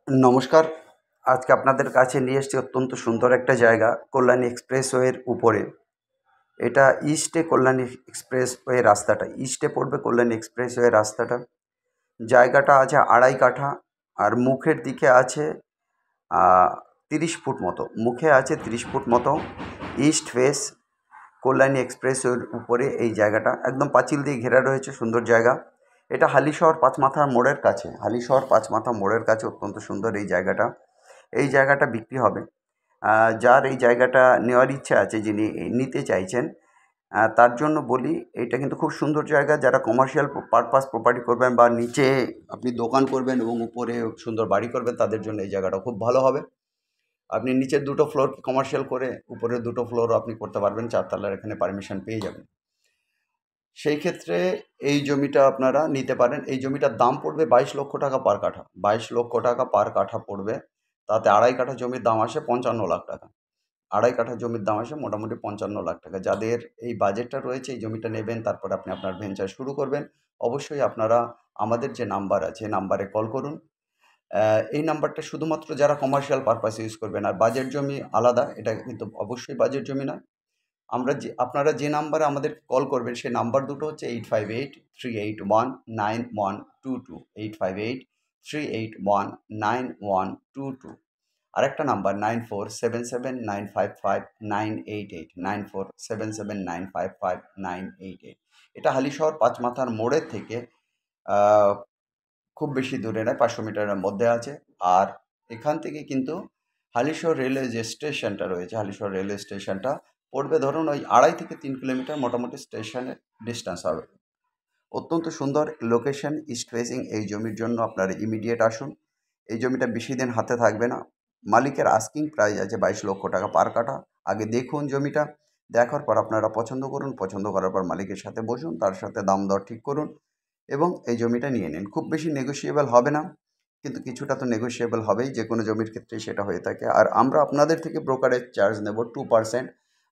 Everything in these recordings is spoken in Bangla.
নমস্কার। আজকে আপনাদের কাছে নিয়ে এসেছি অত্যন্ত সুন্দর একটা জায়গা, কল্যাণী এক্সপ্রেসওয়ের উপরে। এটা ইস্টে কল্যাণী এক্সপ্রেসওয়ে রাস্তাটা, ইস্টে পড়বে কল্যাণী এক্সপ্রেসওয়ে রাস্তাটা। জায়গাটা আছে 2.5 কাঠা, আর মুখের দিকে আছে 30 ফুট মতো। মুখে আছে 30 ফুট মতো। ইস্ট ফেস কল্যাণী এক্সপ্রেসওয়ের উপরে এই জায়গাটা একদম পাঁচিল দিয়ে ঘেরা রয়েছে, সুন্দর জায়গা। এটা হালিশহর পাঁচমাথার মোড়ের কাছে, হালিশহর পাঁচমাথা মোড়ের কাছে অত্যন্ত সুন্দর এই জায়গাটা। এই জায়গাটা বিক্রি হবে। যার এই জায়গাটা নেওয়ার ইচ্ছা আছে, যিনি নিতে চাইছেন, তার জন্য বলি এটা কিন্তু খুব সুন্দর জায়গা। যারা কমার্শিয়াল পারপাস প্রপার্টি করবেন বা নিচে আপনি দোকান করবেন এবং উপরে সুন্দর বাড়ি করবেন, তাদের জন্য এই জায়গাটা খুব ভালো হবে। আপনি নিচের 2টো ফ্লোর কমার্শিয়াল করে উপরের 2টো ফ্লোরও আপনি করতে পারবেন, 4 তলার এখানে পারমিশন পেয়ে যাবেন। সেই ক্ষেত্রে এই জমিটা আপনারা নিতে পারেন। এই জমিটার দাম পড়বে 22 লক্ষ টাকা পার কাঠা। 22 লক্ষ টাকা পার কাঠা পড়বে। তাতে 2.5 কাঠা জমির দাম আসে 55 লাখ টাকা। 2.5 কাঠা জমির দাম আসে মোটামুটি 55 লাখ টাকা। যাদের এই বাজেটটা রয়েছে, এই জমিটা নেবেন, তারপর আপনি আপনার ভেঞ্চার শুরু করবেন, অবশ্যই আপনারা আমাদের যে নাম্বার আছে নাম্বারে কল করুন। এই নাম্বারটা শুধুমাত্র যারা কমার্শিয়াল পারপাসে ইউজ করবেন। আর বাজেট জমি আলাদা, এটা কিন্তু অবশ্যই বাজেট জমি নয়। আপনারা যে নাম্বারে আমাদের কল করবেন, সেই নাম্বার দুটো হচ্ছে 8583819122, 8583819122। আরেকটা নাম্বার 9477955988, 9477955988। এটা হালিশহর পাঁচমাথার মোড়ের থেকে খুব বেশি দূরে নয়, 500 মিটারের মধ্যে আছে। আর এখান থেকে কিন্তু হালিশহর রেলওয়ে যে স্টেশনটা রয়েছে, হালিশহর রেলওয়ে স্টেশনটা পড়বে ধরুন ওই 2.5 থেকে 3 কিলোমিটার মোটামুটি স্টেশনের ডিস্টেন্স হবে। অত্যন্ত সুন্দর লোকেশন, ইস্ট ফেসিং। এই জমির জন্য আপনারা ইমিডিয়েট আসুন। এই জমিটা বেশি দিন হাতে থাকবে না। মালিকের আস্কিং প্রাইস আছে 22 লক্ষ টাকা পার কাঠা। আগে দেখুন জমিটা, দেখার পর আপনারা পছন্দ করুন। পছন্দ করার পর মালিকের সাথে বসুন, তার সাথে দাম দর ঠিক করুন এবং এই জমিটা নিয়ে নিন। খুব বেশি নেগোশিয়েবল হবে না, কিন্তু কিছুটা তো নেগোশিয়েবল হবেই, যে কোনো জমির ক্ষেত্রেই সেটা হয়ে থাকে। আর আমরা আপনাদের থেকে ব্রোকারেজ চার্জ নেব 2%।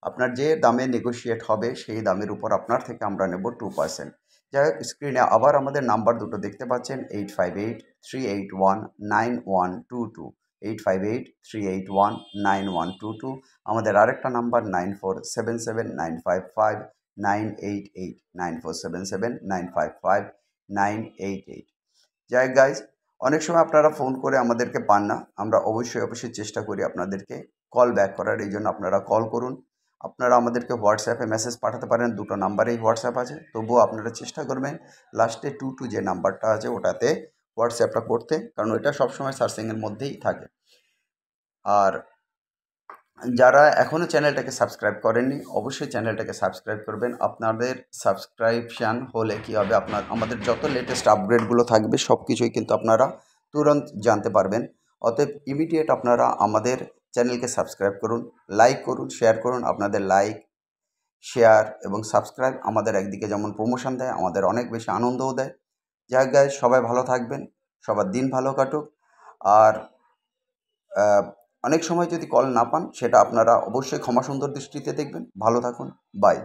আপনার যে দামে নেগোশিয়েট হবে সেই দামের উপর আপনার থেকে আমরা নেব 2%। যাই হোক, স্ক্রিনে আবার আমাদের নাম্বার দুটো দেখতে পাচ্ছেন, 8583819122, 8583819122। আমাদের আরেকটা নাম্বার 9477955988, 9477955988। যাই হোক গাইজ, অনেক সময় আপনারা ফোন করে আমাদেরকে পান না। আমরা অবশ্যই চেষ্টা করি আপনাদেরকে কল ব্যাক করার। এই জন্য আপনারা কল করুন। আপনারা আমাদেরকে হোয়াটসঅ্যাপে মেসেজ পাঠাতে পারেন, 2টো নাম্বারেই হোয়াটসঅ্যাপ আছে। তবুও আপনারা চেষ্টা করবেন লাস্টে 22 যে নাম্বারটা আছে ওটাতে হোয়াটসঅ্যাপটা করতে, কারণ ওইটা সবসময় সার্চিংয়ের মধ্যেই থাকে। আর যারা এখনও চ্যানেলটাকে সাবস্ক্রাইব করেননি, অবশ্যই চ্যানেলটাকে সাবস্ক্রাইব করবেন। আপনাদের সাবস্ক্রাইবশান হলে কী হবে, আমাদের যত লেটেস্ট আপগ্রেডগুলো থাকবে সব কিছুই কিন্তু আপনারা তুরন্ত জানতে পারবেন। অতএব ইমিডিয়েট আপনারা আমাদের চ্যানেলকে সাবস্ক্রাইব করুন, লাইক করুন, শেয়ার করুন। আপনাদের লাইক, শেয়ার এবং সাবস্ক্রাইব আমাদের একদিকে যেমন প্রমোশন দেয়, আমাদের অনেক বেশি আনন্দও দেয়। যাই হোক গাইজ, সবাই ভালো থাকবেন, সবার দিন ভালো কাটুক। আর অনেক সময় যদি কল না পান, সেটা আপনারা অবশ্যই ক্ষমা সুন্দর দৃষ্টিতে দেখবেন। ভালো থাকুন, বাই।